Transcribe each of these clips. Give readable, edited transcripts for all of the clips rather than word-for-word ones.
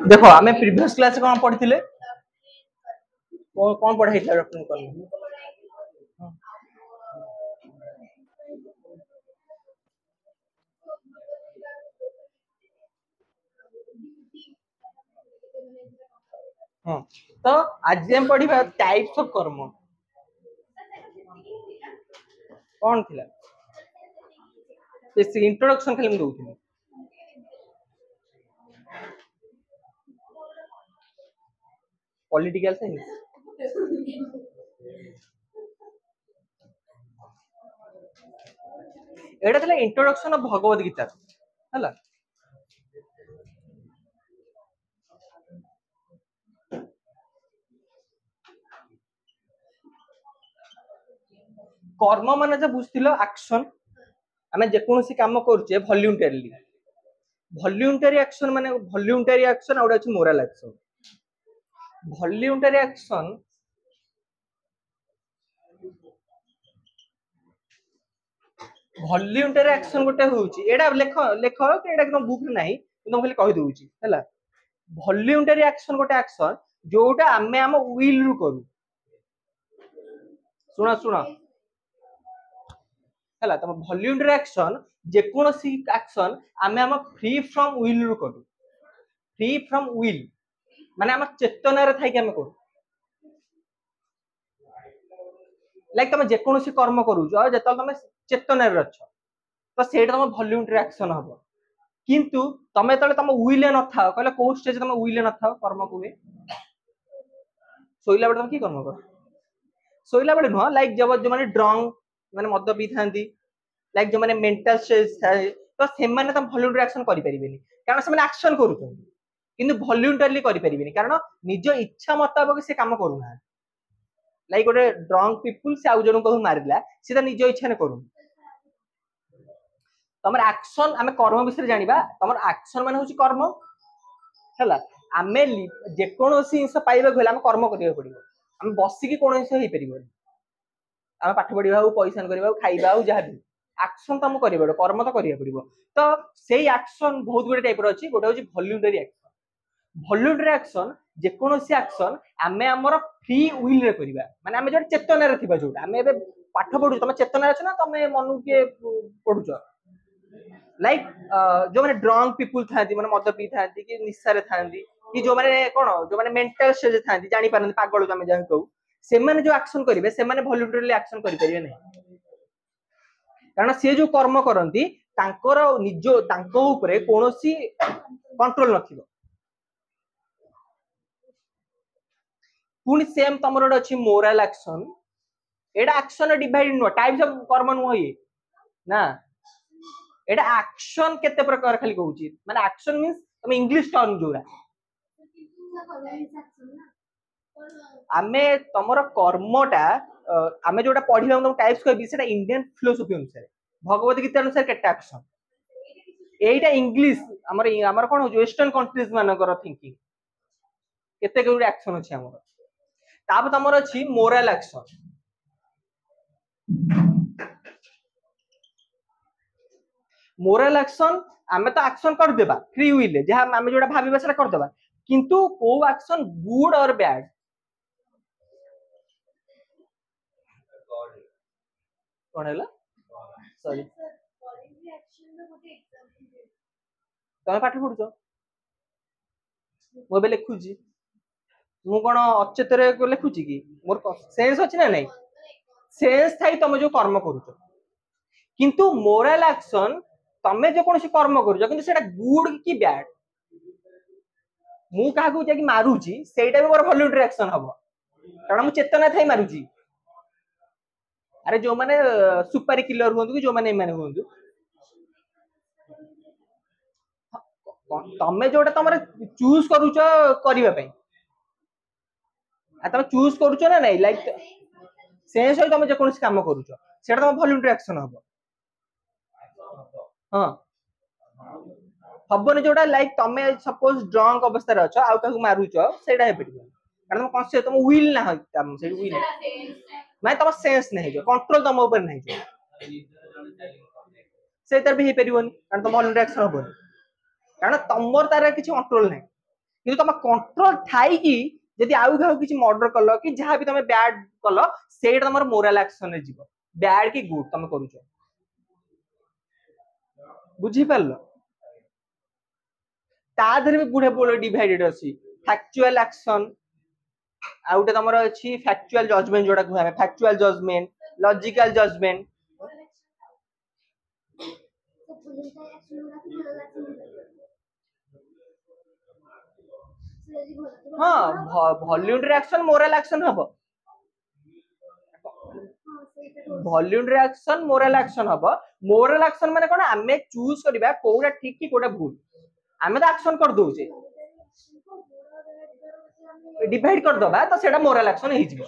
देखो आमे previous class कौन पढ़ी कौन पढ़ाई हाँ तो आज हम पढ़ा टाइप्स ऑफ कर्म कौन थिला इंट्रोडक्शन खाली मैं दूसरी पॉलिटिकल साइंस एटा थिला इंट्रोडक्शन ऑफ भगवत गीता हला कर्म माने जे बुझथिलो एक्शन आमे जे कोनोसी काम करछे वॉलंटरी एक्शन माने वॉलंटरी एक्शन और अछि moral action voluntary action voluntary action गोटे होउची एडा लेख लेख एडा एकदम बुक रे नाही तुम खाली कहि दोउची हला वॉलंटरी एक्शन गोटे एक्शन जोटा आमे हम विल रु करू सुना सुना हला तम वॉलंटरी एक्शन जे कोनोसी एक्शन आमे हम फ्री फ्रॉम विल रु करू फ्री फ्रॉम विल माने हम चेतना रे थाई के हम करू लाइक तुम जेकोसी कर्म करूछ जतल तुम चेतना रे अछ तो सेटा तुम वॉलंटरी एक्शन हबो किंतु तुम तले तुम विल न था कहले को स्टेज तुम विल न था कर्म को सोइला बेटा तुम की कर्म कर सोइला बेटा नुह लाइक जब जो माने ड्रंक माने मद पी थांती लाइक जो माने मेंटल स्ट्रेस थाए तो से माने तुम वॉलंटरी एक्शन करि परिबेनी कारण से माने एक्शन करूछन किंतु वॉलंटरीली करि परिबेनी कारण निज इच्छा मुताबिक से काम करू ना लाइक गोटे ड्रंक पीपुल से आउ जन को मारिला सीधा निज इच्छा ने करू तमर एक्शन आमे कर्म विषय जानिबा तमर एक्शन माने होची कर्म हैला आमे जे कोनोसी जिंस पाइबा गला आमे कर्म करियो पड़िबो आमे बसी की कोनोसी हेई परिबो आमे पाठ पढिबा पैसा करबा खाइबा जहा भी एक्शन तम करिबो कर्म तो करियो पड़िबो तो सेही एक्शन बहुत गुडे टाइप रो अछि गोटे होची वॉलंटरी एक्शन वॉलंटरी एक्शन जे कोनोसी एक्शन आमे हमर फ्री विल रे करबा माने आमे जो चेतना रे थिबा जोटा आमे एबे पाठ पढु तमे चेतना रे छ ना तमे मनु के पढुछ लाइक जो माने ड्रंक पीपुल थांती माने मद पी थांती कि निशा रे थांती कि जो माने कोन जो माने मेंटल स्टेज थांती जानि पारन पागल तमे जान कहू से माने जो एक्शन करिवे से माने वॉलंटरीली एक्शन करि परिवे नै कारण से जो कर्म करंती तांकर निजो तांको ऊपरे कोनोसी कंट्रोल नथिबो पुनी सेम तमरो अछि मोरल एक्शन एडा एक्शन डिवाइड नो टाइप्स ऑफ कर्म नो ये ना एडा एक्शन केते प्रकार खाली कहूची माने एक्शन मींस तुम इंग्लिश टर्म जोरा आमे तमरो कर्मटा आमे जोटा पढिबा हम टाइप्स कहबी सेटा इंडियन फिलोसफी अनुसार भगवत गीता अनुसार केटा एक्शन एटा इंग्लिश हमर कोन हो वेस्टर्न कंट्रीज मानकर थिंकिंग केते गुड एक्शन अछि हमर ताप तमर अछि मोरल एक्शन मोरल एक्शन आमे तो एक्शन कर देबा फ्री विल जहा आमे जोटा भाबीबा सेटा कर देबा किंतु को एक्शन गुड और बैड कोन हैला सॉरी तमे पाठ पढुछ मो बे लिखुची मु कोन अचेतरे को लिखुची कि मोर सेंस अछि ना नै सेंस थाई तमे जो कर्म करूछ किंतु मोरल एक्शन तमे जो कोनसी कर्म करूछ किंतु सेटा गुड कि बैड मु काहा को जाकी मारूची सेटा भी मोर वॉलंटरी एक्शन हबो कारण मु चेतना थाई मारूची अरे जो माने सुपर किलर होंदु कि जो माने माने होंदु तमे जोटा तमरे चूज करूछ करिवा पई आ तमे चूज करूछ ना नै लाइक सेंस होय तमे जे कोनसी काम करूछ सेटा तम वॉलंटरी एक्शन हबो हां हबो ने जोटा लाइक तमे सपोज ड्रंक अवस्था रे अछ आ काहू मारूछ सेटा हे पड़िबो कारण तम कॉन्शियस तम विल ना तम से विल माने तम सेंस नै जो कंट्रोल तम ऊपर नै जो से तार भी हे परिबोनी कारण तुम भल्यूंटरी एक्शन हबोनी कारण तुमर तार किछि कंट्रोल नै कि तुम कंट्रोल थाई कि यदि आउ खाऊ किछि मर्डर कलो कि जहां भी तुम बैड कलो सेटा तुम मोरल एक्शन रे जीवो बैड कि गुड तुम करूछ बुझी पारलो ता धरे भी बुढ़े बुढ़े डिवाइडेड अछि फैक्चुअल एक्शन आउटे तमर अछि फैक्चुअल जजमेंट जोटा कहू हमें फैक्चुअल जजमेंट लॉजिकल जजमेंट हाँ वॉल्यूंटरी एक्शन मोरल एक्शन हबो वॉल्यूंटरी एक्शन मोरल एक्शन हबो मोरल एक्शन माने कोन हमें चूज करबा कोडा ठीक कि कोडा भूल हमें तो एक्शन कर दोचे डिवाइड कर दबा तो सेटा मोरल एक्शन हे जिवो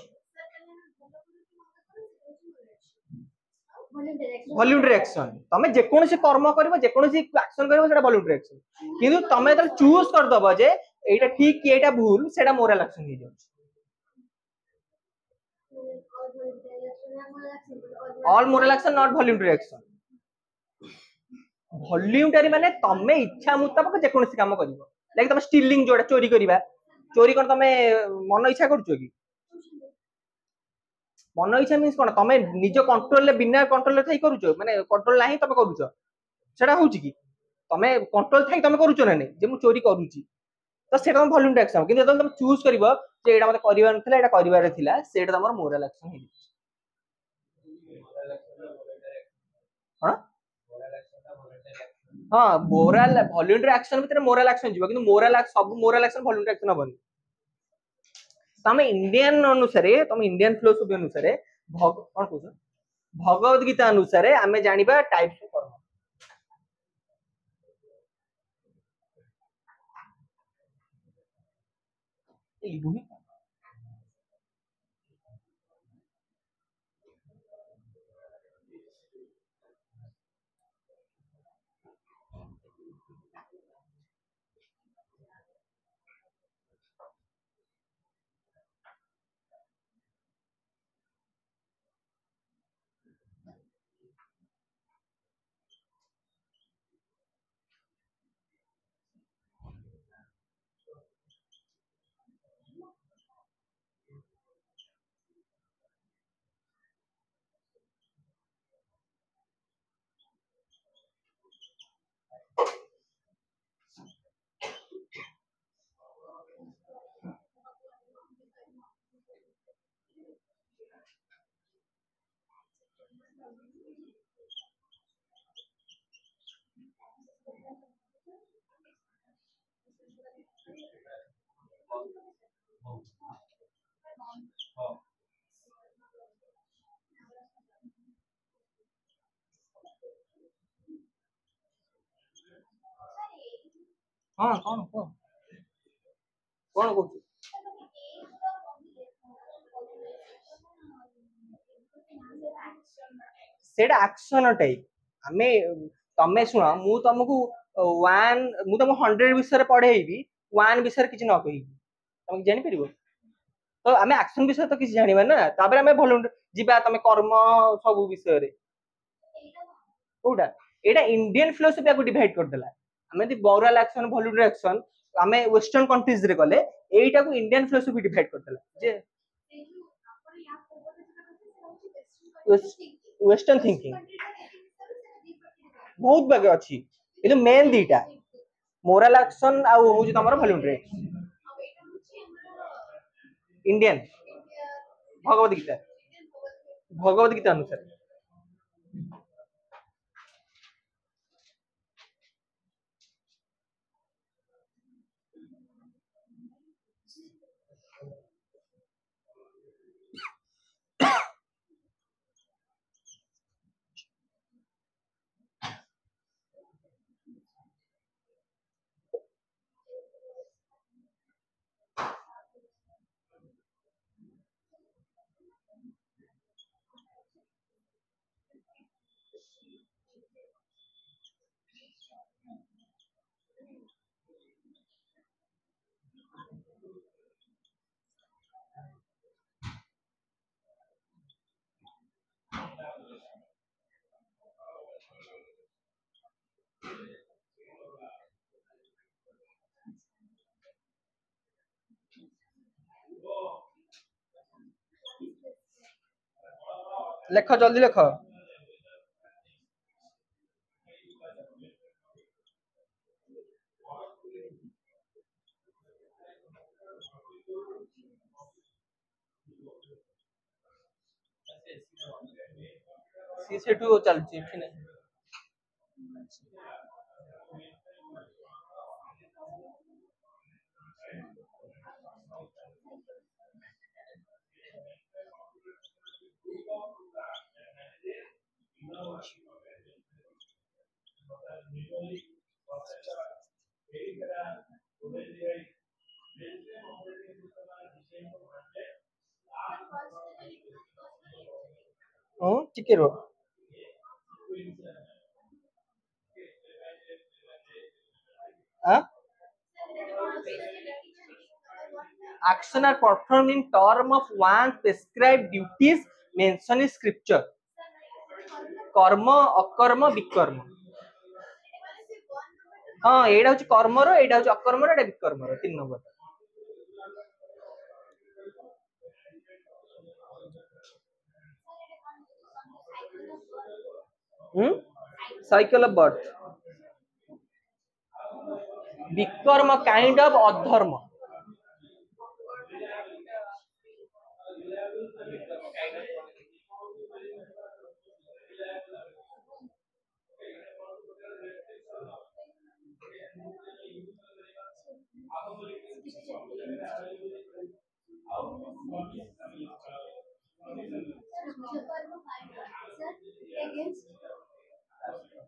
वॉल्यूंटरी एक्शन तमे जे कोनोसी कर्म करबो जे कोनोसी एक्शन करबो सेटा वॉल्यूंटरी एक्शन किंतु तमे त चूज कर दबो जे एटा ठीक कि एटा भूल सेटा मोरल एक्शन हे जाउछ all moral action not voluntary action voluntary माने तमे इच्छा मुताबिक जे कोनोसी काम करबो लाइक तमे स्टीलिंग जोटा चोरी करबा चोरी कर तमे मन इच्छा करछो कि मन इच्छा मीन्स कोन तमे निज कंट्रोल ले बिना कंट्रोल ले थाई करूछो माने कंट्रोल नाही तमे करूछो सेटा होउची कि तमे कंट्रोल थाई तमे करूछो ना नै जे मु चोरी करूची तो सेटा हम वॉल्यूंटरी एक्शन किंतु तमे चूज करबो जे एटा मते करिवार नथिला एटा करिवार थिला सेटा तमर मोरल एक्शन हे हां हाँ मोरल वॉल्यूंटरी एक्शन भितर मोरल एक्शन जीव किंतु मोरल सब मोरल एक्शन वॉल्यूंटरी एक्शन हबनी तमे इंडियन अनुसारे तमे इंडियन फिलोसफी अनुसारे कोन कहू भगवत गीता अनुसारे आमे जानिबा टाइप्स ऑफ कर्म हाँ कौन कौन कौन कहू सेटा एक्शन टाइप आमे तमे सुन मु तुमको 1 मु तुम 100 विषय पढ़ेबी 1 विषय किछि न कहि तुम जानि परिबो तो आमे एक्शन विषय तो किछि जानिबा ना ताबे आमे वॉलंटियर जिबा तमे कर्म सब विषय रे कोडा एटा इंडियन फिलोसफी को डिवाइड कर देला आमे दि मोरल एक्शन वॉलंटियर एक्शन आमे वेस्टर्न कंट्रीज रे गले एटा को इंडियन फिलोसफी डिवाइड कर देला जे वेस्टर्न थिंकिंग बहुत बागे अछि एतो मेन दीटा मोरल एक्शन आ होउची तमरो वॉलंटियर इंडियन भगवत गीता अनुसार लेख जल्दी लेख। सी सेठू चलची ठीक है। ଟିକେ ରୁହ। Action are performed in term of one prescribed duties mentioned in scripture. कर्म अकर्म विकर्म। हाँ एटा होची कर्म रो एटा होची अकर्म रो एटा विकर्म रो 3 नंबर। Cycle of birth. विकर्म काइंड ऑफ अधर्म।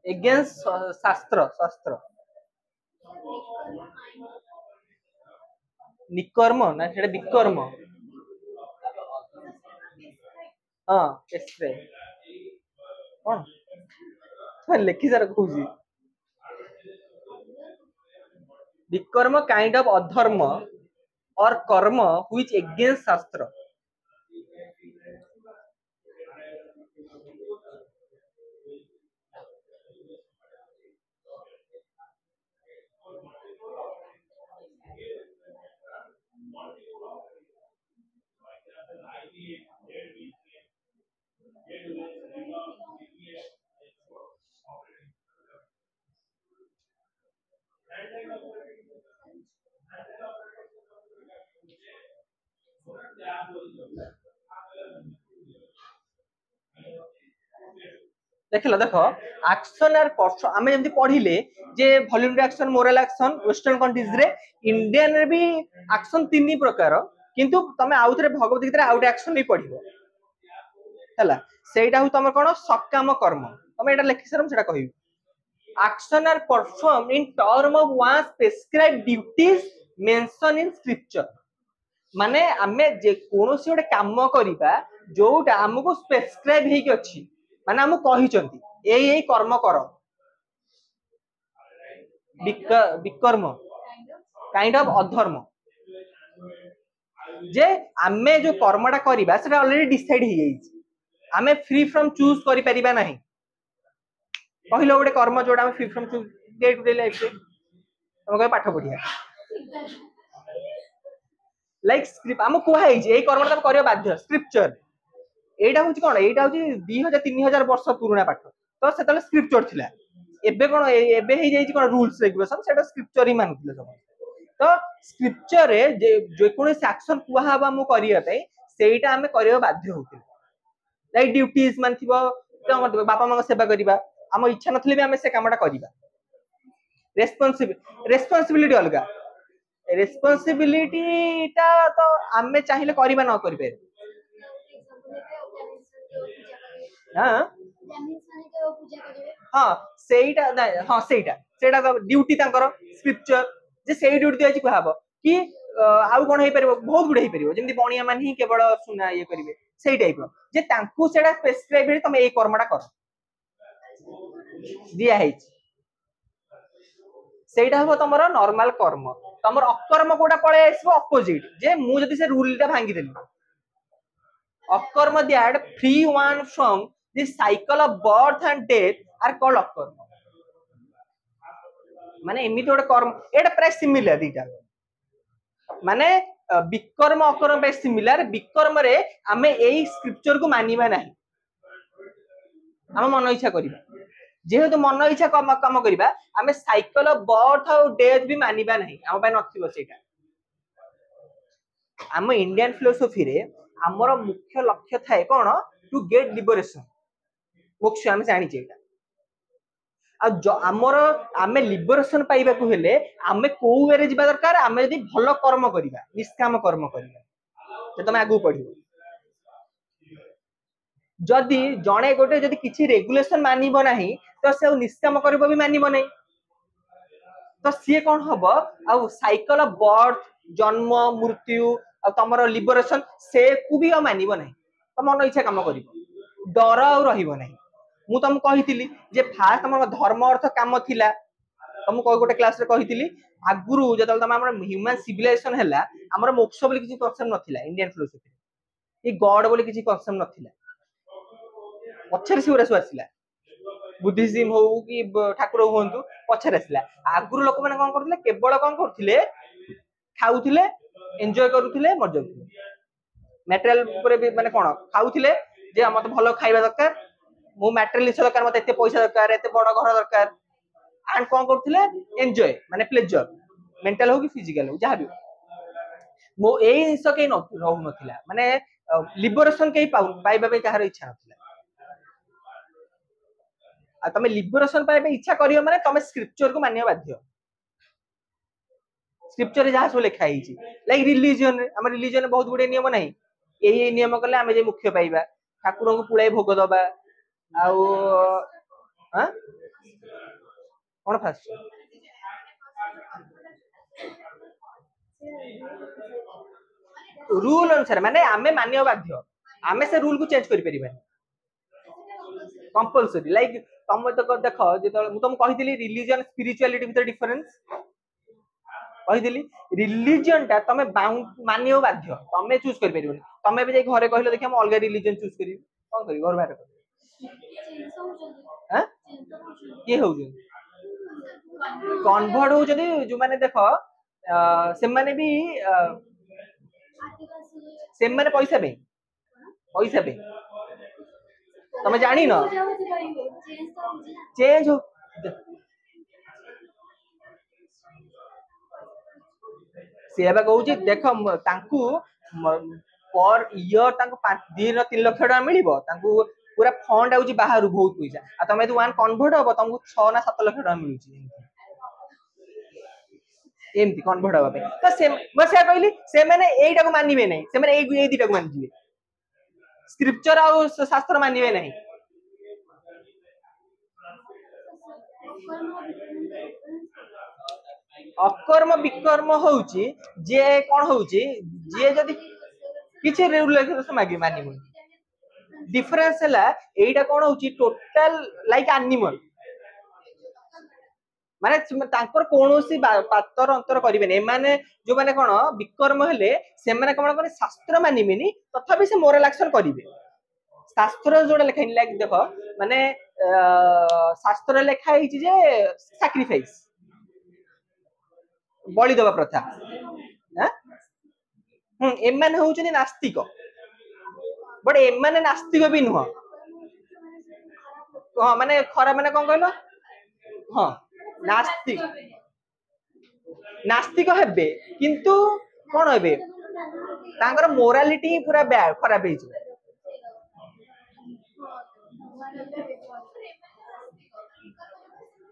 एगेंस्ट शास्त्र शास्त्र निकर्म ना सेटा विकर्म। हां एक्सरे कोन तो लिखि जरा कहूजी विकर्म काइंड ऑफ अधर्म और कर्म व्हिच एगेंस्ट शास्त्र। देखला देख एक्शन आर पर्सन आमे जेमति पढिले जे voluntary action moral action western countries रे इंडियन रे भी एक्शन तीन प्रकार किंतु तमे आउथरे भगवत गीता रे आउट एक्शन नहीं पढिबो हला सेटा हु तमर कोन सकाम कर्म तमे एटा लेखि सरम सेटा कहिबो action are perform in term of one prescribed duties mention in scripture माने आमे जे कोनोसी ओटे काम करिबा जोटा हमको प्रेस्क्राइब हेकि अछि माने हम कहिचंती एई कर्म कर विकर्म काइंड ऑफ अधर्म जे आमे जो कर्मटा करिबा सेटा ऑलरेडी डिसाइड हे जाई आमे फ्री फ्रॉम चूज करि परिबा नाही पहिलो गोटे कर्म जोडा free from choose day to day life रे हम कहे पाठ पढिया लाइक स्क्रिप्ट हम कोहा हे जे एई कर्मटा करियो बाध्य स्क्रिप्चर एटा होची कोन एटा होची 2000 3000 वर्ष पुराना पाठ तो सेतले स्क्रिप्चर थिला एबे कोन एबे हे जाई कोन रूल्स रेगुलेशन सेटा स्क्रिप्चर ही मानुथिले सब तो स्क्रिप्चर रे जे कोन एक्शन कुआ हबा मु करिया पे सेटा हमें करियो बाध्य होथिले लाइक ड्यूटीज मान थिबो तो बापा मां सेवा करिबा हम इच्छा नथले भी हमें से कामटा करिबा रेस्पोंसिबिलिटी अलगा रेस्पोंसिबिलिटी ता तो हमें चाहिए करिबा न करिबे हां हां सेटा हां सेटा सेटा ड्यूटी तांकर स्क्रिप्चर जे सेई ड्यूटी दिया छी कहबो कि आउ कोन हे परबो बहुत गुडे हे परबो जेमति बणिया मान ही केवल सुना ये करिवे सेई टाइप रो जे तांकू सेटा प्रेस्क्राइब हे तमे ए कर्मटा कर दिया हे सेटा हो तमरो नॉर्मल कर्म तमर अकर्म कोडा पळे आसबो अपोजिट जे मु जदी से रूल टा भांगी देली अकर्म that free one from this cycle of birth and death are called अकर्म माने एमिति ओडे कर्म एटा प्राय सिमिलर दीटा माने विकर्म अकर्म प्राय सिमिलर विकर्म रे हमें एई स्क्रिप्चर को मानिबा नाही आम मन इच्छा करवा जेहेतु मन इच्छा कम करवा आम साइकिल बर्थ और डेथ भी मानिबा नहीं आम नथिबो सेटा आम इंडियन फिलोसफी रे आमर मुख्य लक्ष्य थाए कौन टू गेट लिबरेशन मुख्य आम जानी आमर आम लिबरेशन पाइबा हेले आम कौ वे जा दरकार आम यदि भल कर्म करवा निष्काम कर्म करवा तुम आगू पढ़ जदि जड़े गोटे जदि किसी रेगुलेशन मानिब नहीं तो से निष्काम कर भी मानिब नहीं तो सी कौन हम आ साइकिल बर्थ जन्म मृत्यु तुम लिबरेशन से को भी मानिब नहीं तो मन इच्छा कम कर डर आना मु तुमको कही जे फास्ट तुम धर्म अर्थ काम थिला तुमको गोटे क्लास रे कही आगुरु जो तुम ह्यूमन सिविलाइजेशन है आमर मोक्ष बोली किसी कन्सेप्ट नथिला इंडियन फिलोसफी ये गॉड बोली किसी कन्सेप्ट नथिला पछरे से सब आसला बुद्धिज्म हो कि ठाकुर हूँ पछरे आसला आगुरु लोक मैंने कौन करथिले केवल कौन करथिले खाउथिले एंजॉय करुथिले मर जाउथिले मटेरियल माने कौन खाउथिले जे मत भल खाइबा दरकार मो मटेरियलिस्ट दरकार मत एते पैसा दरकार एते बड़ घर दरकार एंड कौन करथिले एंजॉय माने प्लेजर मेंटल हो कि फिजिकल हो जहां भी मो ए जिंस के रहु नथिला माने लिबरेशन के पाइबा पे कहार इच्छा नथिला आ तमे लिबरेशन पाइबा इच्छा करियो माने तमे स्क्रिप्चर को मानियो बाध्य स्क्रिप्चर जहाँ सब लिखा है लाइक रिलीजन आम रिलीजन बहुत गुड़े नियम ना यही नियम कले आम जे मुख्य पाइबा ठाकुर को पुड़ाई भोग दबा कौन फास्ट रूल अनुसार माने आमे मानियो बाध्य आमे से रूल को चेंज करि परिबा कंपलसरी लाइक तुम तो देख जो तुम कही रिलीजन स्पिरिचुअलिटी भीतर डिफरेंस कही रिलीजन टा तुम मानियो बाध्य तुम चूज कर परिबो तुम भी घरे कहलो देखि हम अलग रिलीजन चूज करी कोन करी घर बाहर हैं के हो कन्वर्ट हो जदी जो माने देखो से माने भी से माने पैसा पे तुम जानी न चेंज हो से कहूँ देख पर इयर 2-3 लाख टका मिलिबो तांकू पूरा फंड आउची बाहर बहुत पैसा आ तमे तो वन कन्वर्ट हो तुमको 6-7 लाख टका मिलुची एमती कन्वर्ट होबा पे तो से मैं से कहली से माने एइटा को मानिबे नहीं से माने एइ दिटा को मानिबे स्क्रिप्चर आ शास्त्र मानिबे नहीं अकर्म विकर्म होउची जे कोन होउची जे जदी किछि रेगुलेशन मागी मानिबो डिफरेंस हला एइटा कोन होउची टोटल लाइक एनिमल माने तांकर कोनोसी पातर अंतर करिवे नै माने जो माने कोन विकर्म हेले से माने कोन कोन शास्त्र मानिबेनी तथापि से मोरल एक्शन करिवे शास्त्र जोडा लेखा लाइक देखो माने शास्त्र लेखा हिची जे सैक्रिफाइस बलि दबा प्रथा एमाने होउछनी नास्तिक बट एमाने नास्तिक भी नुह हां माने खरा माने कोन कहलो हां नास्तिक नास्तिक हेबे किंतु कोन हेबे तांकर मोरालिटी पूरा बैड खराब हे छै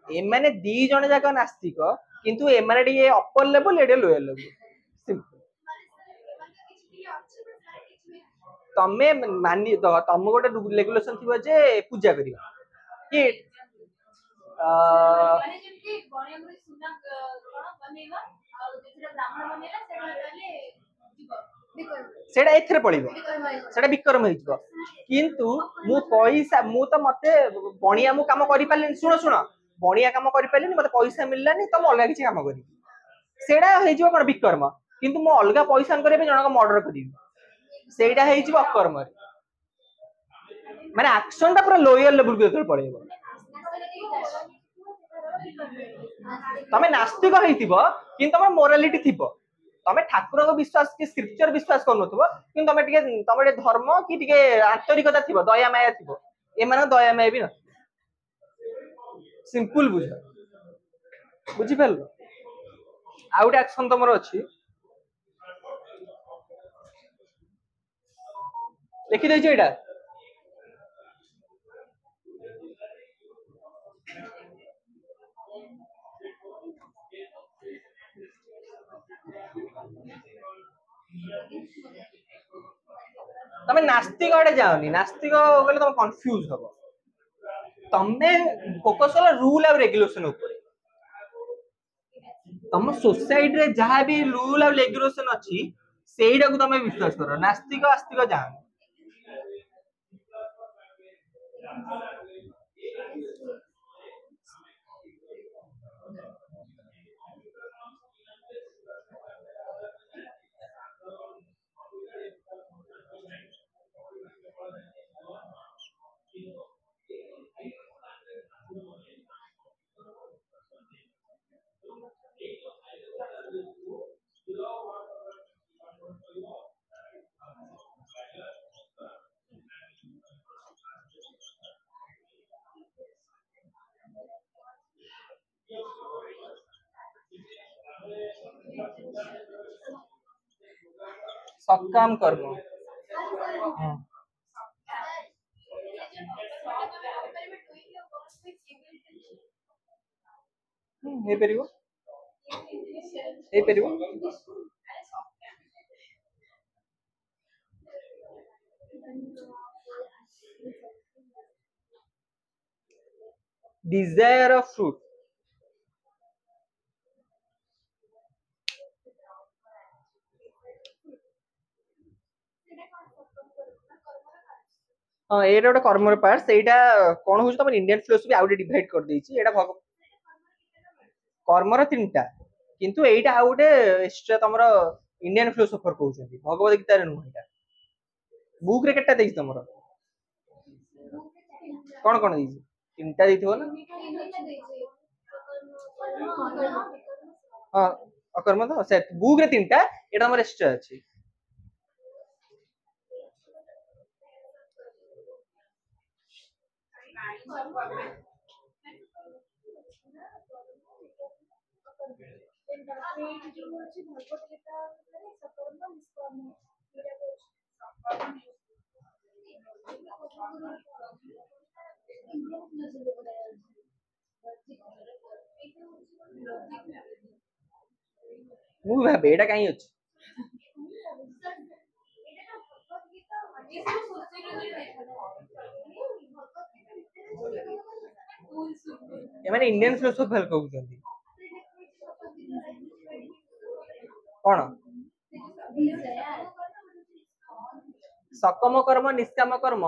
एमाने दी जण जाक नास्तिक किंतु एमाने डी अपर लेवल एडे लोअर लेवल सिंपल तमे मानी तो तम गोटे रेगुलेशन थिबो जे पूजा करियो कि सेटा एथरे पळिबो सेटा विक्रम हेइबो किंतु मु पैसा मु तो मते बणिया मु काम करि पाले सुनो सुनो बणिया काम करि पालेनी मते पैसा मिललानी तो अलग किछि काम करी सेटा हेइजो कोन विक्रम किंतु मु अलग पैसा न करे जनक मर्डर करी सेटा हेइजो अकर्म माने एक्शन ता पूरा लोअर लेवल को पळेबो तमे नास्तिक हेइतिबो किंतु तमे मोरालिटी थिबो तमे ठाकुर को विश्वास कि स्क्रिप्चर विश्वास करनथबो किंतु तमे टिके धर्म कि टिके आंतरिकता थिबो दया माया थिबो ए मान दया में भी ना सिंपल बुझ बुझी पाल आउ गोटे एक्शन तुम अच्छी लिखी देछ एटा तमे नास्तिक आड़े जाओनी नास्तिक गले तुम कंफ्यूज हो तमे फोकस कला रूल और रेगुलेशन ऊपर तुम सोसाइटी रे जहाँ भी रूल और रेगुलेशन अच्छी सेटा को तुम विश्वास करो नास्तिक आस्तिक जाओ सकाम कर्म हे परिबो हे परिबो desire of fruit हाँ एटा गोटे कर्मर पार्ट सेटा कोन होछ तमन इंडियन फिलोसफी आउटे डिवाइड कर देछि एटा कर्मर तीनटा किंतु एटा आ गोटे extra तमरो Indian philosopher कहउछथि Bhagavad Gita रे नु एटा बुक रे केटा देछि तमरो कोन कोन देछि तीनटा देथिबो ना हां अकर्म तो से बुक रे तीनटा एटा हमर एक्स्ट्रा अछि मु भाबे एटा काई अछि ए माने इंडियन फिलोसोफर कहउछथि कोन सकम कर्म निष्काम कर्म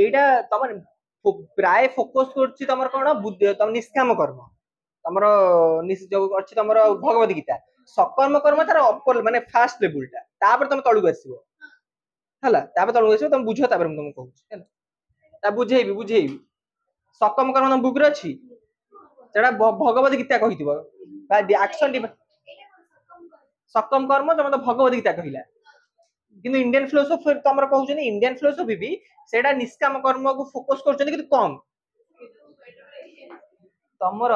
एटा तमर प्राय फोकस करछि तमर कोन बुद्धि तम निष्काम कर्म तमर जो अछि तमर भगवत गीता सकर्म कर्म तार अपर माने फास्ट लेवलटा तापर तुम तळु आसीबो हला तापर तळु आसीबो तुम बुझो तापर तुम कहूछि हला ता बुझेइबी सकम कर्म तुम बुक रे अछि सेटा भगवत गीता कहिथिबो बा एक्शन सकम कर्म जब भगवत गीता कहिला किंतु इंडियन फिलोसोफी तमर कहउछनी इंडियन फिलोसोफी भी सेटा निष्काम कर्म को फोकस करछनी कि कम तमर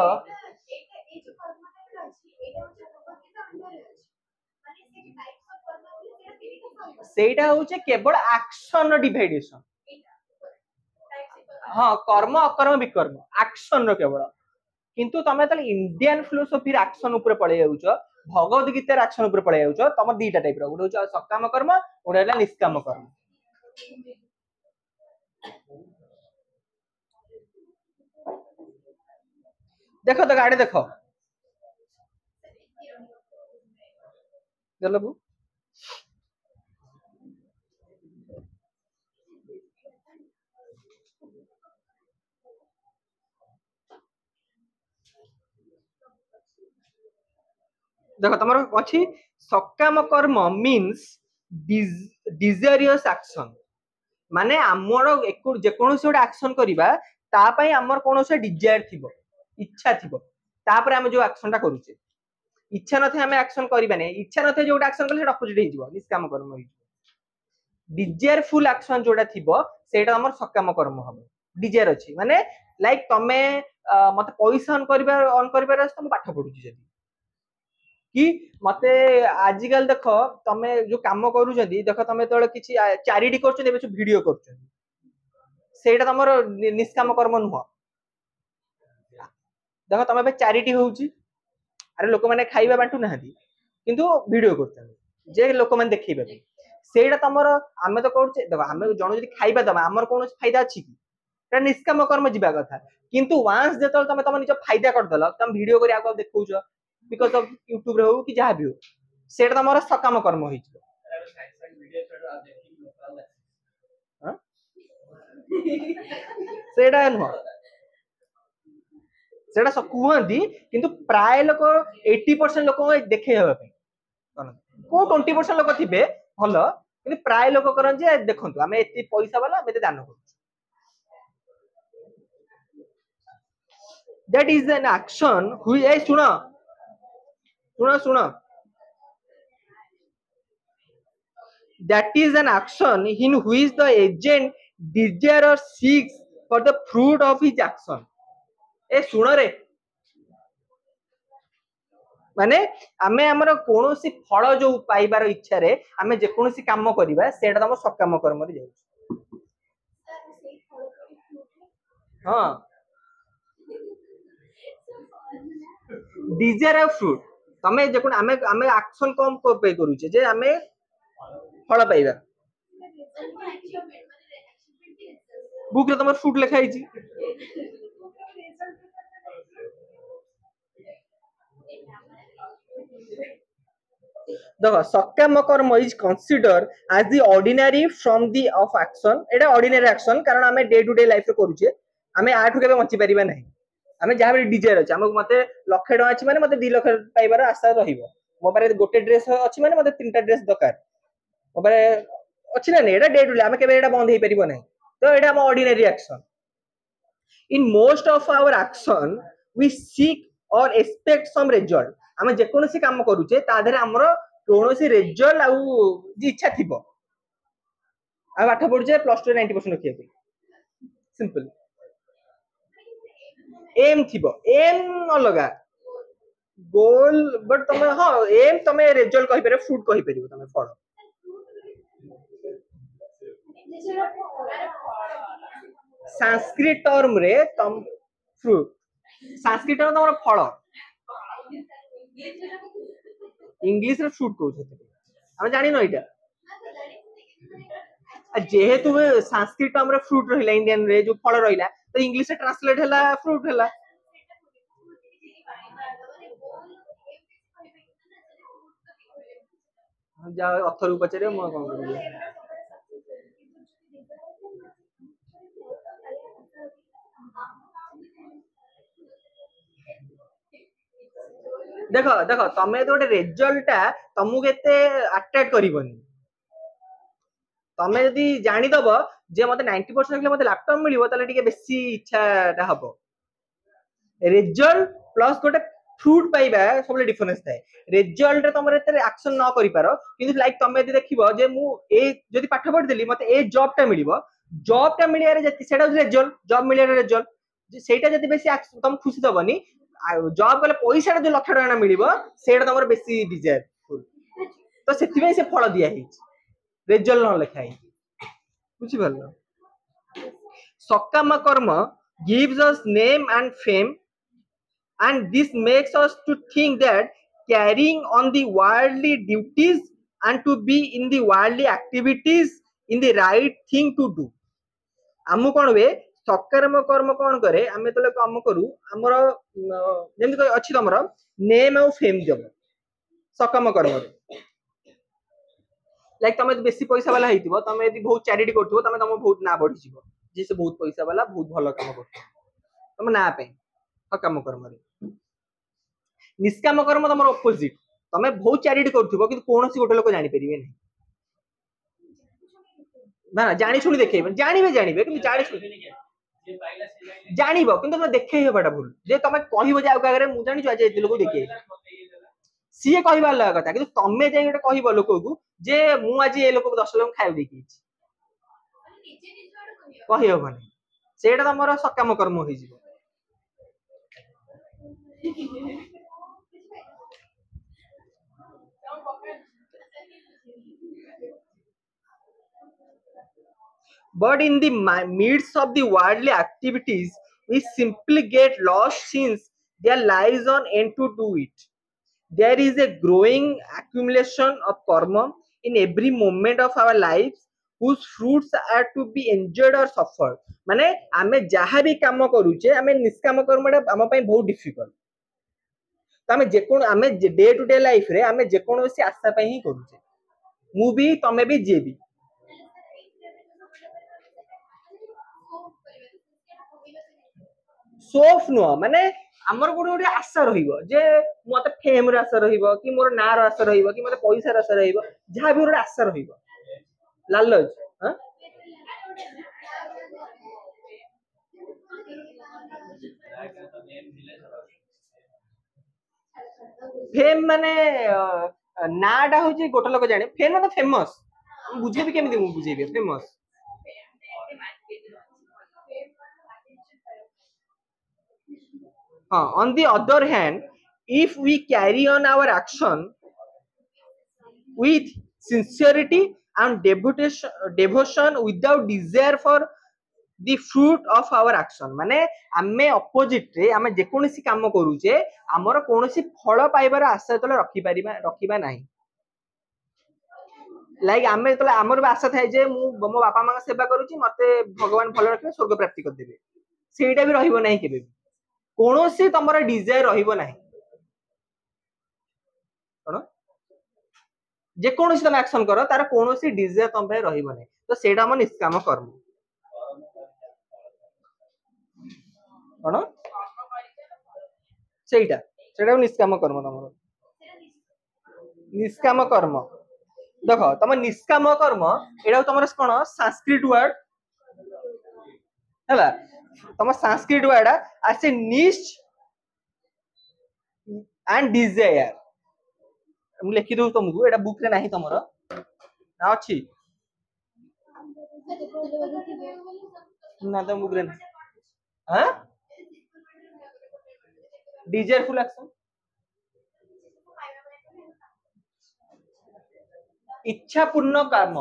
सेटा होचे केवल एक्शन डिवाइडेशन हाँ कर्म अकर्म विकर्म एक्शन रो केवल किंतु तमे तले इंडियन फिलोसोफी एक्शन ऊपर पळे जाउछ भगवत गीता एक्शन ऊपर पळे जाउछ तम दीटा टाइप रो गोटे होछ सकाम कर्म गोटे हला निष्काम कर्म देखो तो गाड़ी देखो चलो बु देखो तुम अच्छी सकाम कर्म मीन्स डिजारियस एक्शन माने आमर जेकोसी गोटे एक्शन करबा तापाई आमर कोनोसे डिजायर थिबो इच्छा थिबो तापर हम जो एक्शन टा करूचे इच्छा नथे हम एक्शन करबा नै इच्छा नथे जो एक्शन करले सेटा अपोजिट हिजबो निष्काम कर्म हिजबो डिजायरफुल एक्शन जोटा थिबो सेटा हमर सकाम कर्म हबो डिजायर अछि माने लाइक तमे मते पैसा ऑन करबार अछि तुम पाठ पढुची जदी कि मते आजिकल देख तमे जो काम करू जदी देख तमे तळे किछि चैरिटी करछ देबे वीडियो करछ सेटा तमर निष्काम कर्म नुह देख तमे चैरिटी होउची अरे लोक माने खाइबा बांटू नाहंती किंतु वीडियो करछन जे लोक माने देखैबा सेटा तमर आमे तो करछे देख आमे जण जदी खाइबा दबा हमर कोनो फायदा अछि कि एटा निष्काम कर्म जिबा कथा किंतु वांस जेतल तमे तम निज फायदा कर दल तम वीडियो करी आको देखौछ बिकॉज ऑफ यूट्यूब रे हो कि जहां भी हो सेटा तमर सकाम कर्म होई सेटा नुह सेटा कहती किंतु प्राय लोक 80% लोक देखे हेबा को 20% लोक थिबे भल कि प्राय लोक करन जे देखंतु आमे एति पैसा वाला आमे दान करू दैट इज एन एक्शन हु ए सुनो सुनो सुनो that is an action in which the agent desire or seeks for the fruit of his action ए सुन रे माने आमे हमर कोनोसी फल जो पाइबार इच्छा रे आमे जे कोनोसी काम करिबा सेटा तम सकाम कर्म रे जाउछ हां डिजायर ऑफ फ्रूट तमे जे कोन आमे आमे एक्शन कम को पे करूचे जे आमे फल पाइबा बुक रे तमर फ्रूट लिखा हिची देखो सकाम कर्म is consider as the ordinary from the of action एटा ऑर्डिनरी एक्शन कारण हमें डे टू डे लाइफ रे करूचे हमें आठु केबे बंची परिबा नहीं हमें जहां भी डिजायर अछि हमक मते लाख टका अछि माने मते 2 लाख पाइबार आशा रहिबो मो बारे गोटे ड्रेस अछि माने मते तीनटा ड्रेस दरकार मो बारे अछि ना एटा डे टू डे हमें केबे एटा बंद हे परिबो नहीं तो एटा हम ordinary action in most of our action we seek और एक्सपेक्ट सम रिजल्ट हमें जे कोनोसी काम करूचे ता धरे हमरो कोनोसी रिजल्ट आउ जी इच्छा थिबो आ पाठ पढुचे प्लस 2 90% रखिए सिंपल एम थिबो एम अलगा गोल बट तमे हां एम तमे रिजल्ट कहि पारे फ्रूट कहि परिबो तमे फल संस्कृत टर्म रे तम फ्रूट संस्कृत टर्म तमर फल इंग्लिश रे फ्रूट कहउछते हम जानि न इटा जेहेतु संस्कृत टर्म रे फ्रूट रहिला इंडियन रे जो फल रहिला तो इंग्लिश से ट्रांसलेट हला फ्रूट हला जा अथर पचारे म कोन करियो देखो देखो तमे तो रिजल्ट तुमको केते अट्रैक्ट करिवनी तमे यदि जानि दब जे मते 90% रखले मते लैपटॉप मिलिबो ताले टिके बेसी इच्छाटा हबो रिजल्ट प्लस गोटे फ्रूट पाइबा सबले डिफरेंस थाए रिजल्ट रे तमरे एते एक्शन न करि पारो किंतु लाइक तमे यदि देखिबो जे मु ए जदि पाठ पढ देली मते ए जॉबटा मिलिबो जॉबटा मिलिया रे जति सेटा रिजल्ट जॉब मिलिया रे रिजल्ट सेटा जति बेसी तुम खुशी दबनी जॉब गले पैसा जो लाख टका मिलिबो सेटा तमर बेसी डिजायर तो सेति से फल दिया हिच रिजल्ट न लिखाई बुझी भलो सकाम कर्म gives us name and fame and this makes us to think that carrying on the worldly duties and to be in the worldly activities in the right thing to do आमु कोन वे सकाम कर्म कोन करे आमे तले काम करू हमर जेमि अछि तमर नेम और फेम देबो सकाम कर्म रे लाइक तमे बेसी पैसा वाला हेतिबो तमे यदि बहुत चैरिटी करथिबो तमे तम बहुत ना बढ़ी जिवो जे से बहुत पैसा वाला बहुत भलो काम करथिबो तमे ना पे सकाम कर्म रे निष्काम कर्म तमर ऑपोजिट तमे बहुत चैरिटी करथिबो कि कोनोसी गोटे लोक जानि परिबे नै ना जानि सुनि देखैबे जानिबे कि जानि सुनि जानिबो किंतु तमे देखै हेबाटा भूल जे तमे कहिबो जे आउ कागरे मु जानि छु आज एते लोक देखै सीए कहबा लगा कथा कि तमे जे गोटे कहबो लोक को जे मु आज ए लोक को 10 लोक खाइ देकी कहि होबनी सेटा तमर सकाम कर्म होई जिवो but in the midst of the worldly activities we simply get lost since there lies on end to do it. There is a growing accumulation of karma in every moment of our lives whose fruits are to be enjoyed or suffered. माने आमे जहाँ भी काम करूचे आमे निष्काम कर्मटा आम पाई बहुत डिफिकल्ट तो आमे जेकोन आमे डे टू डे लाइफ रे आमे जेकोनोसी आशा पाई ही करूचे मु भी तमे भी जे भी सोफ नुह माने आमर गोटे गोटे आशा रहिबो जे मते फेम रे आशा रहिबो कि मोर ना रो आशा रहिबो कि मते पैसा रे आशा रहिबो जहाँ भी गोटे आशा रहिबो लालच हां फेम माने नाटा होची गोटे लोक जाने फेम मतलब फेमस बुझेबी केमिति मु बुझेबी famous on the other hand if we carry on our action with sincerity and devotion without desire for the fruit of our action माने आमे अपोजिट रे आमे जे कोनोसी काम करूचे हमर कोनोसी फल पाइबार आशा तले रखिबा नाही लाइक आमे तले हमर आशा थाए जे मु मो बापा मां सेवा करूची मते भगवान भल रखिबे स्वर्ग प्राप्ति कर देबे सेटा भी रहिबो नाही केबे कोनोसी तमरा डिजायर रहिबो नाही कोन जे कोनोसी तम एक्शन करो तार कोनोसी डिजायर तम पे रहिबो नाही तो सेटा हम निष्काम कर्म कोन सेटा सेटा निष्काम कर्म तमरो निष्काम कर्म देखो तम निष्काम कर्म एडा तमरो कोन संस्कृत वर्ड हैला तम संस्कृत वर्ड आसे निश्च एंड डिजायर मु लिखि दउ तुमको एटा बुक रे नाही तमरो ना अछि ना तो बुक रे हां डिजायरफुल एक्शन इच्छा पूर्ण कर्म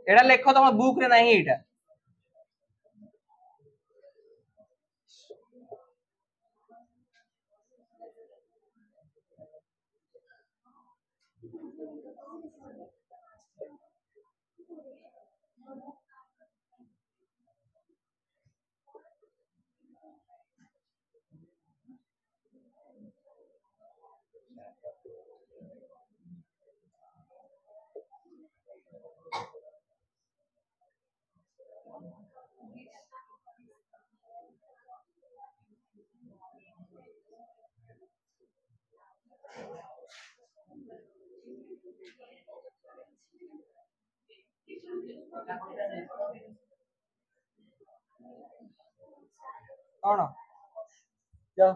एडा लेख तम बुक रे नाही एटा कोन जा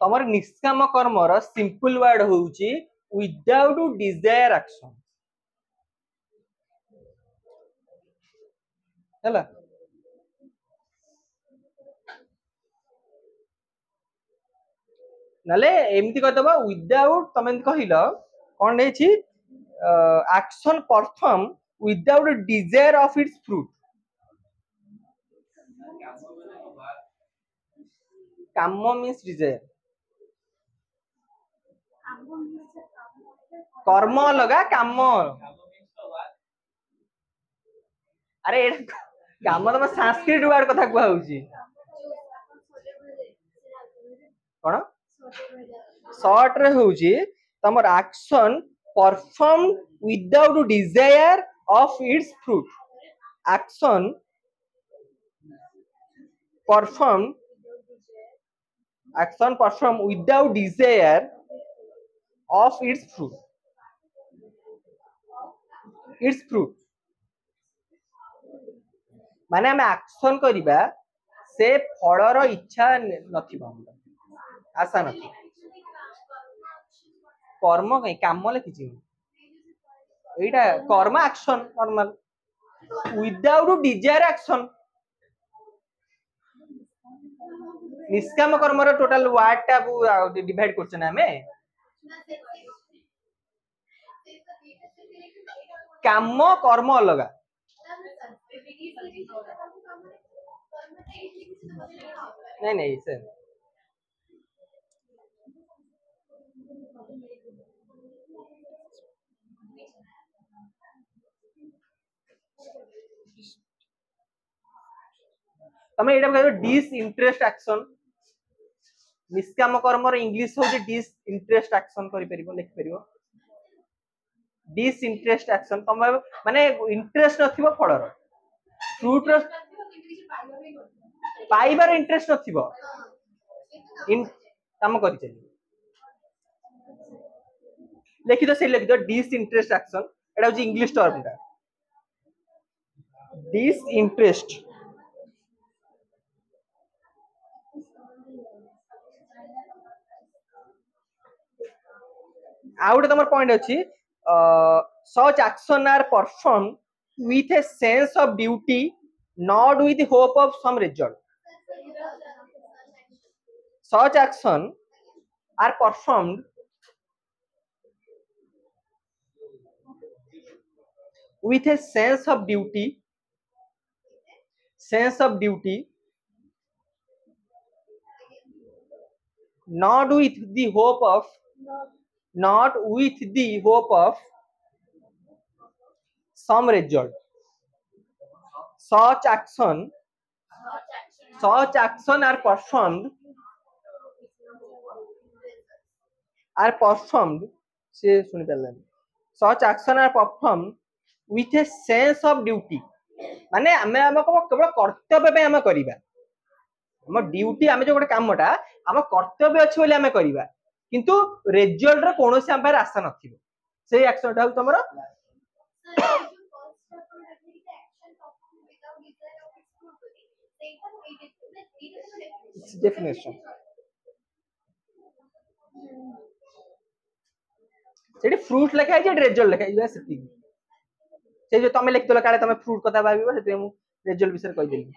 तमर निष्काम कर्मर सिंपल वर्ड होउची विदाउट डिजायर एक्शन हैला नले एमती कहतबा विदाउट तमे कहिलो कोन हेछि action perform without desire of its fruit काम मीन्स डिजायर कर्म लगा काम अरे काम तो संस्कृत वर्ड कथा कुआ होउची कोन शॉर्ट रे होउची तमर action perform without desire of its fruit action perform action performed without desire of its fruit. Its fruit माने आम एक्शन करिबा से फलर इच्छा नथिबा आशा नथिबा कर्म कहीं काम लिखी एटा कर्म action normal without desire action निष्काम कर्म रो टोटल वार्ड टा डिवाइड करछन हमें काम कर्म अलग नहीं नहीं सर तमे एटा कहबो डिसइंटरेस्ट एक्शन निष्काम कर्म रो इंग्लिश हो जे डिसइंटरेस्ट एक्शन करि परिबो लिख परिबो डिसइंटरेस्ट एक्शन तम माने इंटरेस्ट नथिबो फलर फ्रूट रो पाइबार इंटरेस्ट नथिबो इन काम करि चली लिखि तो से लिखि दो डिसइंटरेस्ट एक्शन एटा हो इंग्लिश टर्म टा डिसइंटरेस्ट आउट तमर पॉइंट अछि such action are performed with a sense of duty not with hope of some result such action are performed with a sense of duty not with the hope of some result such action are performed से सुनि परलन such action are performed with a sense of duty माने हमें हमको केवल कर्तव्य पे हम करिबा हम ड्यूटी हमें जो गोटे कामटा हम कर्तव्य अछि बोली हमें करिबा किंतु रिजल्ट रो कोनोसी हम पर आशा नथिबो सेही एक्शन टा तमरो डेफिनेशन सेठी फ्रूट लिखा है जे रिजल्ट लिखा है सेठी से जो तमे लिख देला काले तमे फ्रूट कथा भाबिबो सेठी हम रिजल्ट विषय कहि देली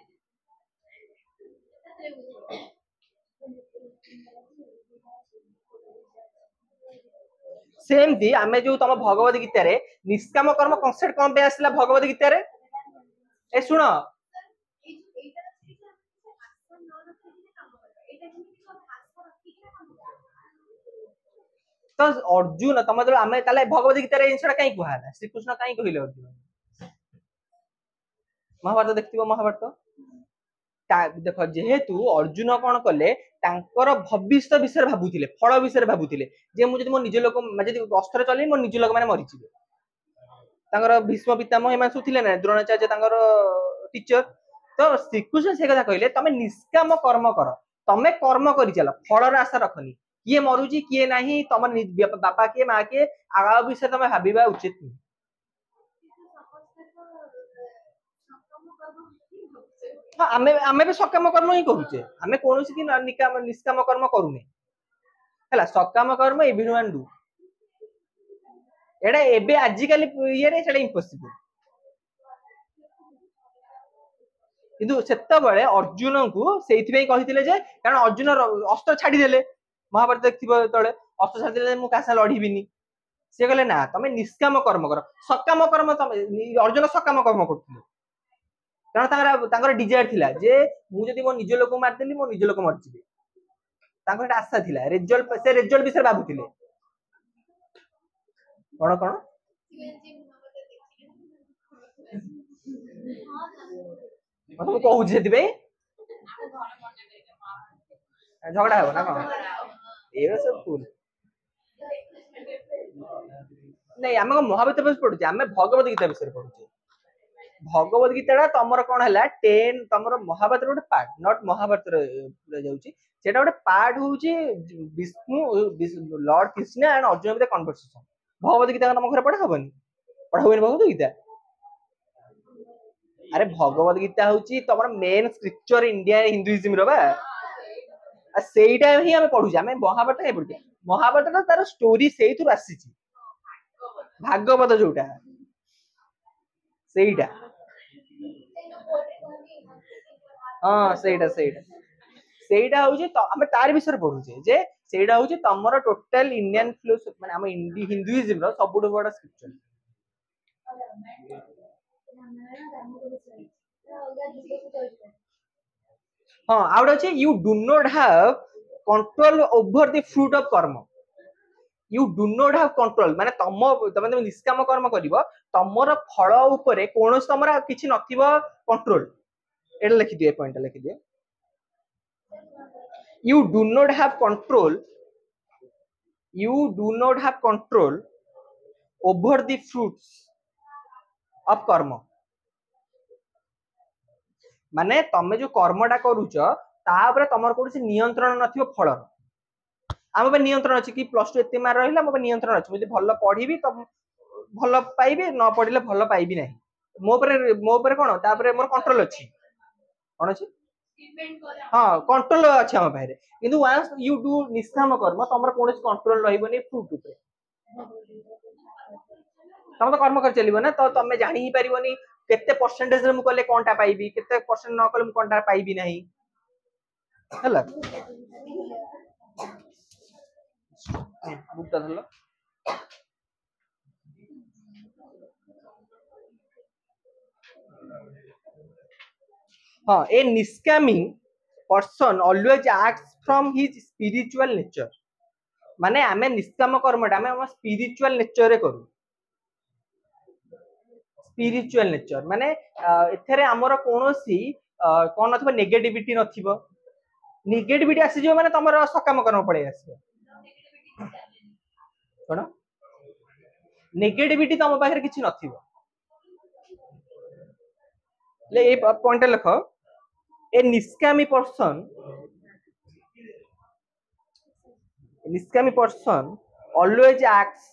सेम दी आमे जो तम भगवत गीता रे निष्काम कर्म कॉन्सेप्ट कोन पे आसला भगवत गीता रे ए सुनो तो अर्जुन तम जो आमे ताले भगवत गीता रे इनसडा काई कहला श्री कृष्ण काई कहिले अर्जुन महाभारत देखतिबो महाभारत देखो जेहेतु अर्जुन कौन कले भविष्य विषय भाबुथिले फल विषय भाबुथिले जे मु जदि मो निज लोक जदि अस्त्र चली मो निज लोक माने मरिचिबे तांगर भीष्म पितामह एमान सु थिले ना द्रोणाचार्य तांगर टीचर तो श्रीकृष्ण से कथा कहले तमे निष्काम कर्म कर तमे कर्म करि चला फलर आशा रखनी किए मरुची किए नाही तम बापा के मां के आगा विषय तमे भाबिबा उचित नहीं आमे आमे भी सकाम कर्म ही करूचे आमे कोनोसी की निष्काम कर्म करूने हला सकाम कर्म एवरीवन डू एडा एबे आजिकल ये रे सेडा इम्पॉसिबल किंतु सेत्ता बळे अर्जुन को सेइथि पे कहिथिले जे कारण अर्जुन अस्त्र छाडी देले महाभारत देखथिबो तळे अस्त्र छाडी देले मु कासा लढिबिनी से कहले ना तमे निष्काम कर्म कर सकाम कर्म तमे अर्जुन सकाम कर्म करथिले कारण तांगर डिजायर थिला जे मु जदि मो निज लोक मार देली मो निज लोक मर जिबे तांगर आशा थिला रिजल्ट विषय भाबुथिले कोन कोन मतलब कहू जे दिबे झगड़ा हो ना कोन ए सब फुल नहीं आमे महाभारत विषय पढुचे आमे भगवत गीता विषय पढुचे भगवत गीता तमर कौन है 10 तमर महाभारत गोटे पार्ट नॉट महाभारत जाउची सेटा गोटे पार्ट होउची Vishnu lord Krishna and Arjun with conversation Bhagavad Gita तम घर पढ़ा हबनी भगवत गीता अरे भगवत गीता होउची तमर मेन स्क्रिप्चर इंडिया हिंदुइज्म रो बा सेटा ही हम पढुचे हम महाभारत हे पढुचे महाभारत तार स्टोरी सेइथु आसीची भागवत जोटा सेटा हाँ सेटा सेटा सेटा होउची त हम तार विषय पढुचे जे सेटा होउची तमरो टोटल इंडियन फिलोसफी माने हम हिंदुइज्म रो सबुठ बड़ स्क्रिप्चर हाँ आउट अच्छे you do not have control over the fruit of कर्म you do not have control माने तम तमे निष्काम कर्म करिवो तमर फल ऊपर कोनोस तमरा किछि नथिबो कंट्रोल एटा लिखि दिए पॉइंट लिखि दिए you do not have control over the fruits of कर्म माने तमे जो कर्मटा करूच तापर तमर कोसी नियंत्रण नथिबो फल आम पे नियंत्रण अछि कि प्लस 2 एते मार रहिला मो पे नियंत्रण अछि मुझे भल पढिबी त भल पाइबी न पढिले भल पाइबी नाही मो पर कोन तापर मोर कंट्रोल अछि कोन अछि हाँ कंट्रोल अच्छे हम पाखे किंतु वंस यू डू निष्काम कर्म तमर कोन कंट्रोल रहइबनी फ्रूट ऊपर तम तो कर्म कर चलिबो ना तो तमे जानि ही परिबनी केते परसेंटेज रे मु कले कोनटा पाइबी केते परसेंट न कले मु कोनटा पाइबी नाही हला बुकटा धरलो हाँ ए निष्कामिंग person always acts from his spiritual nature माने आमे निष्काम कर्मटा आमे हम स्पिरिचुअल नेचर रे करू स्पिरिचुअल नेचर माने एथरे हमर कोनोसी कोन नथबो नेगेटिविटी नथिबो नेगेटिविटी आसी जो माने तमर सकाम कर्म पड़े आसी कोन नेगेटिविटी तम पाखरे किछि नथिबो ले ए पॉइंट लिखो ए निष्कामी person always acts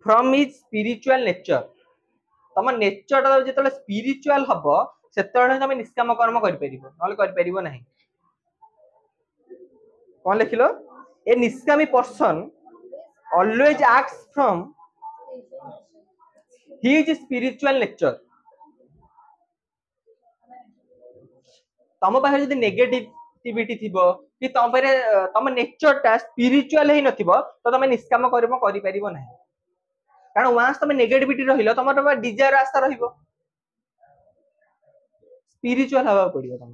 from his spiritual nature तम नेचर टा जेतले स्पिरिचुअल हबो सेतले तमे निष्काम कर्म करि परिबो नले करि परिबो नाही कोन लिखिलो ए निष्कामी person always acts from his spiritual nature तम पाखे जदि नेगेटिविटी थिबो कि तम पारे तम नेचर टा स्पिरिचुअल हे नथिबो तो तमे निष्काम कर्म करि परिबो नाही कारण वंस तमे नेगेटिविटी रहिलो तमर डिजायर आशा रहिबो स्पिरिचुअल हवा पड़ियो तम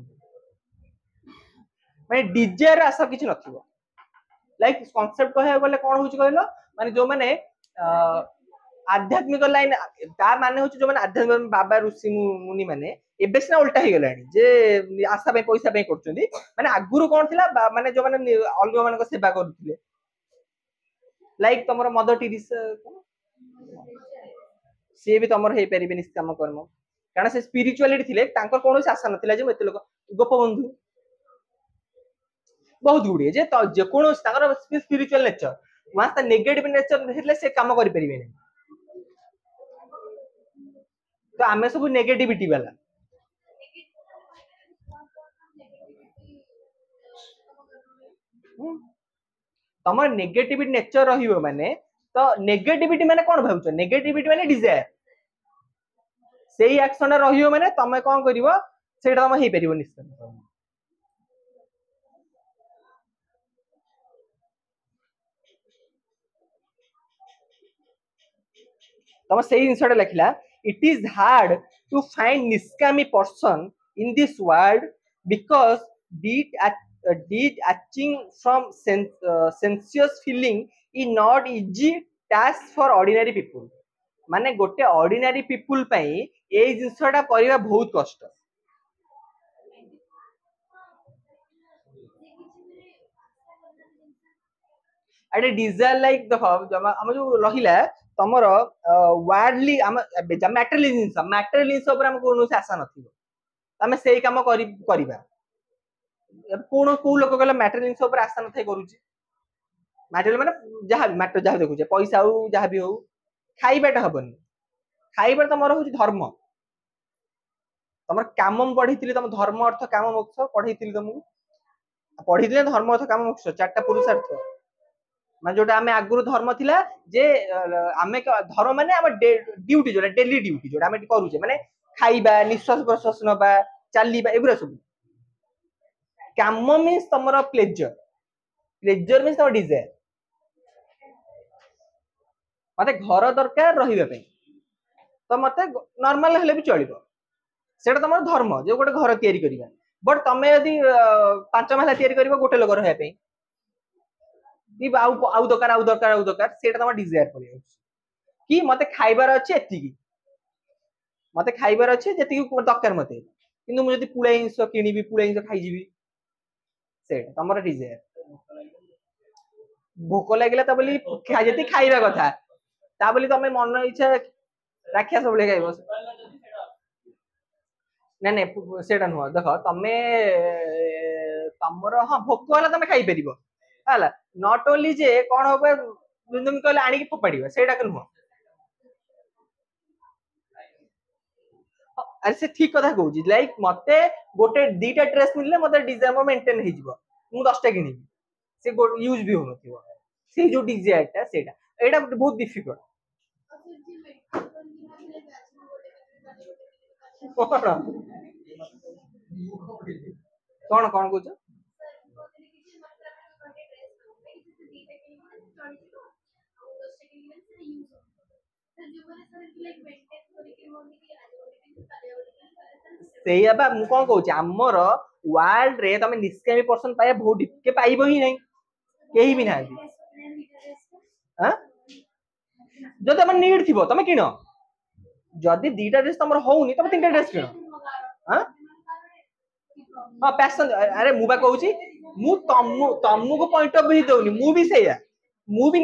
माने डिजायर आशा किछ नथिबो लाइक कांसेप्ट कहया गले कोन होची कहलो माने जो माने आध्यात्मिक लाइन ता माने होची जो माने आध्यात्मिक बाबा ऋषि मुनि माने एबे सिना उल्टा हे गेलानी जे आशा पे पैसा पे करछुंदी माने आगुरु कोन थिला माने जो माने अलग माने को सेवा करथिले लाइक तमरो मदर टेरेसा से भी तमर हे परिबे निष्काम कर्म कारण से स्पिरिचुअलिटी थिले तांकर कोनोसी आशा नथिला जे एते लोक गोपबंधु बहुत गुड़िए जे जे कोनोसी तांकर स्पिरिचुअल नेचर वहां नेगेटिव नेचर हेले से काम करि परिबे नै तो आमे सब नेगेटिविटी वाला तमर नेगेटिविटी नेचर रहिबो माने तो नेगेटिविटी माने कोन भाबुछ नेगेटिविटी माने डिजायर सेही एक्शन रहिबो माने तमे कोन करिवो सेटा तमे हे परिबो निष्काम तम से जिनसटा लिखला it is hard to find निष्कामी person in this world because did achieving from sensuous feeling is not easy task for ordinary people माने गोटे ऑर्डिनरी पीपुल पई ए जिनसटा करबा बहुत कष्ट अरे डिजायर लाइक देखो हम जो रहिला ତମର ୱାର୍ଡଲି ମ୍ୟାଟେରିଆଲ ଜିନିଷ ଉପରେ ଆମକୁ କୌଣସି ଆଶା ନଥିବ, ଆମେ ସେଇ କାମ କରିବା। କୋଉ ଲୋକ କହିଲେ ମ୍ୟାଟେରିଆଲ ଜିନିଷ ଉପରେ ଆଶା ନଥାଏ କରୁଛି? ମ୍ୟାଟେରିଆଲ ମାନେ ଯାହା ଦେଖୁଛେ, ପଇସା ହଉ ଯାହା ବି ହଉ, ଖାଇବାଟା ହବନି। ଖାଇବାଟା ତମର ହଉଛି ଧର୍ମ। ତମର କାମ ମୁଁ ପଢେଇଥିଲି, ତମ ଧର୍ମ ଅର୍ଥ କାମ ମୋକ୍ଷ ପଢେଇଥିଲି ତମକୁ। ପଢିଥିଲେ ଧର୍ମ ଅର୍ଥ କାମ ମୋକ୍ଷ 4ଟା ପୁରୁଷାର୍ଥ, ମାନେ ଯୋଉଟା ଆମେ ଆଗରୁ ଧର୍ମ ଥିଲା ଯେ ଆମେ ଧର୍ମ ମାନେ ଆମ ଡ୍ୟୁଟି, ଯୋଉଟା ଡେଲି ଡ୍ୟୁଟି ଯୋଉଟା ଆମେ କରୁଛେ, ମାନେ ଖାଇବା, ନିଶ୍ୱାସ ପ୍ରଶ୍ୱାସ ନବା, ଚାଲିବା, ଏଗୁରା ସବୁ। କାମ ମିନ୍ସ ତମର ପ୍ଲେଜର, ପ୍ଲେଜର ମିନ୍ସ ତମର ଡିଜାयर। ମତେ ଘର ଦରକାର ରହିବା ପାଇଁ, ତ ମତେ ନର୍ମାଲ ହେଲେ ବି ଚଳିବ, ସେଟା ତମର ଧର୍ମ, ଯେ ଗୋଟେ ଘର ତିଆରି କରିବା। ବଟ୍ ତମେ ଯଦି 5 ମାସ ତିଆରି କରିବ ଗୋଟେ ଲୋକ ରହିବା ପାଇଁ, ଆଉ ଦରକାର, ସେଇଟା ତମ ଡିଜାयर ପଳେଇ ଯାଉଛି। କି ମତେ ଖାଇବାର ଅଛି ଏତିକି, ମତେ ଖାଇବାର ଅଛି ଯେତିକି ଦରକାର ମତେ, କିନ୍ତୁ ମୁଁ ଯଦି ପୁଳେ ଜିନିଷ କିଣିବି, ପୁଳେ ଜିନିଷ ଖାଇଯିବି, ସେଇଟା ତମର ଡିଜାयर। ଭୋକ ଲାଗିଲା ତା ବୋଲି ଯେତିକି ଖାଇବା କଥା, ତା ବୋଲି ତମେ ମନ ଇଚ୍ଛା ରାକ୍ଷସ ଭଳିଆ ଖାଇବ, ନାଇଁ ସେଇଟା ନୁହଁ। ଦେଖ ତମେ ତମର ହଁ ଭୋକ ହେଲା ତମେ ଖାଇପାରିବ ହେଲା, ନଟ୍ ଓନ୍ଲି ଯେ କଣ ହବ ତମେ କହିଲେ ଆଣିକି ଫୋପାଡିବ, ସେଇଟା ନୁହଁ। ଆରେ ସେ ଠିକ କଥା କହୁଛି, ଲାଇକ ମତେ ଗୋଟେ 2ଟା ଡ୍ରେସ ମିଳିଲେ ମତେ ଡିଜାयर ମେଣ୍ଟେନ ହେଇଯିବ, ମୁଁ 10ଟା କିଣିବି, ସେ ୟୁଜ ବି ହଉନଥିବ, ସେଇ ଯୋଉ ଡିଜାयर ଟା, ସେଇଟା ଏଇଟା ବହୁତ ଡିଫିକଲ୍ଟ। କଣ କଣ କହୁଛ? ସେଇଆ ବା ମୁଁ କଣ କହୁଛି, ଆମର ୱାର୍ଲଡ ରେ ତମେ ନିଷ୍କାମୀ ପର୍ସନ ପାଇବା ବହୁତ ଟିକେ ପାଇବ ହିଁ ନାହିଁ, କେହି ବି ନାହାନ୍ତି। ଯଦି ତମର ନିଡ୍ ଥିବ ତମେ କିଣ, ଯଦି 2ଟା ଡ୍ରେସ ତମର ହଉନି ତମେ 3ଟା ଡ୍ରେସ କିଣ। ହଁ ପ୍ୟାସନ, ଆରେ ମୁଁ ବା କହୁଛି, ମୁଁ ତମକୁ ପଏଣ୍ଟ ଅଫ ଭ୍ୟୁ ଦଉନି, ମୁଁ ବି ସେଇଆ, ମୁଁ ବି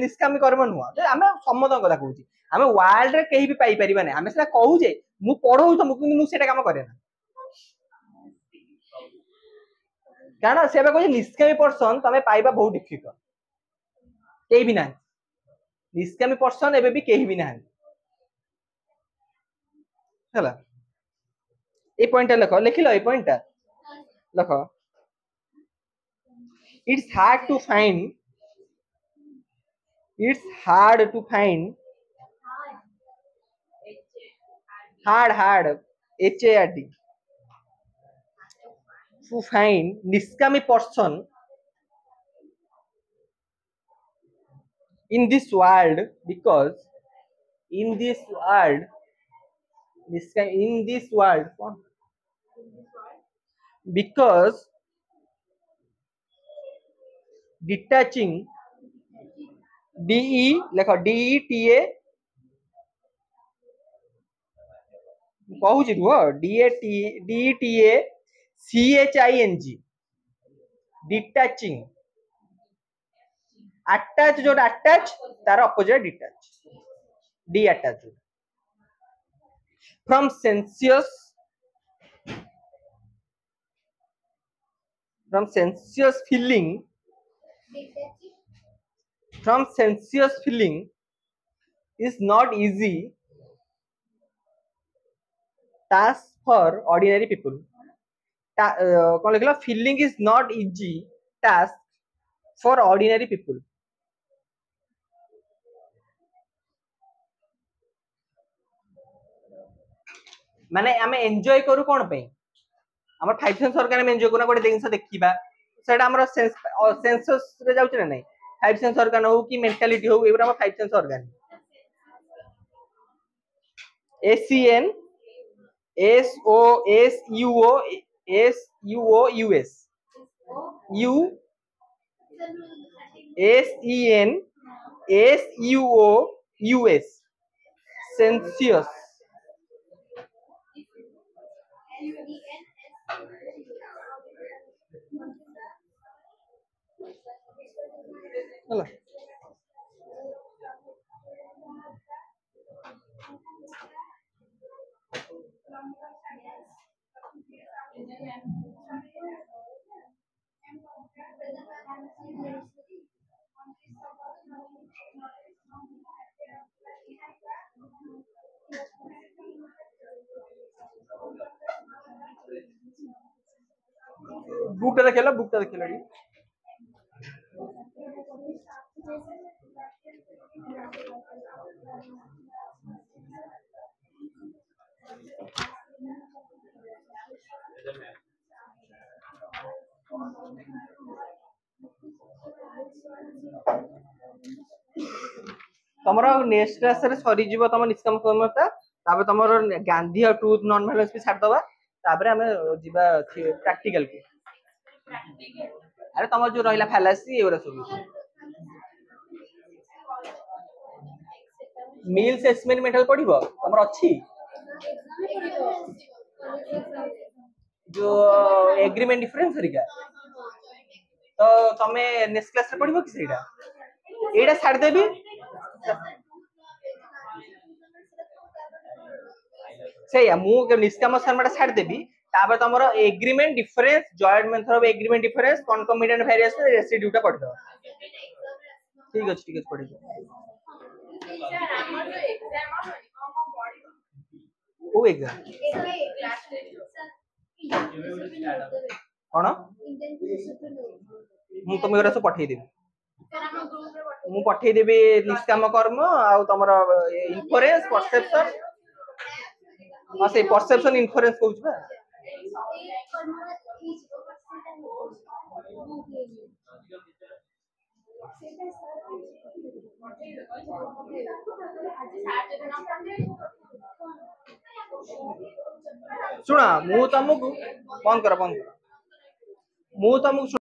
ନିଷ୍କାମୀ କର୍ମ ନୁହଁ, ଆମେ ସମସ୍ତଙ୍କ କଥା କହୁଛି। ଆମେ ୱାର୍ଲଡ ରେ କେହି ବି ପାଇପାରିବା ନାହିଁ, ଆମେ ସେଟା କହୁଛେ, ମୁଁ ପଢଉଛି ତମକୁ, କିନ୍ତୁ ମୁଁ ସେଇଟା କାମ କରେ ନା, କାରଣ ସେ କହୁଛି ନିଷ୍କାମୀ ପର୍ସନ ତମେ ପାଇବା ବହୁତ ଡିଫିକଲ୍ଟ, କେହି ବି ନାହାନ୍ତି ନିଷ୍କାମୀ ପର୍ସନ, ଏବେ ବି କେହି ବି ନାହାନ୍ତି ହେଲା। এই পয়েন্টটা লেখো, লেখিল এই পয়েন্টটা লেখো। It's hard to find, it's hard to find, hard HARD to find niskami person in this world, because in this world, in this world, because detaching, DE লেখো, DETA କହୁଛି ରୁହ, DETA CHING, detaching, attach ଯୋଉଟା attach ତାର opposite detach, detach from sensuous feeling, from sensuous feeling is not easy task for ordinary people. कौन लिखला, feeling is not easy task for ordinary people. माने आमे enjoy करू कोन पे, हमर 5 सेंस ऑर्गन में एन्जॉय कोना गोटे जिंस देखिबा, सेटा हमर सेंसस रे जाउछ ना नहीं, 5 सेंस ऑर्गन हो कि मेंटालिटी हो, एबरा हमर 5 sense organ, ACN SOSUOUS U SEN SUOUS sensuous, ହେଲା। बुकटा देखिए बुकटा देखिए तमर नेक्स्ट क्लास रे सरी जीव तम निष्काम कर्मता तापर तमर गांधी और ट्रूथ नॉन वायलेंस भी छाड़ दबा तापर हमें जीवा प्रैक्टिकल को अरे तमर जो रहिला फैलासी एवरा सब मील्स एक्सपेरिमेंटल पढ़िबो तमर अछि जो एग्रीमेंट डिफरेंस हरिका तो तमे नेक्स्ट क्लास रे पढ़िबो कि सेटा एटा छाड़ देबी से मु निष्काम शर्मा छाड़ देबी तापर तमरो agreement difference joint method of agreement difference concomitant variation residue टा पढ़ दो ठीक है पढ़ दो ओ एग्जाम कोन मु तुम एरा सब पठै देबी मु पठै देबी निष्काम कर्म आ तमरो इन्फरेंस परसेप्शन हां से परसेप्शन इन्फरेंस कहउछ बा सुना मु तुमको बंद कर मु तुमको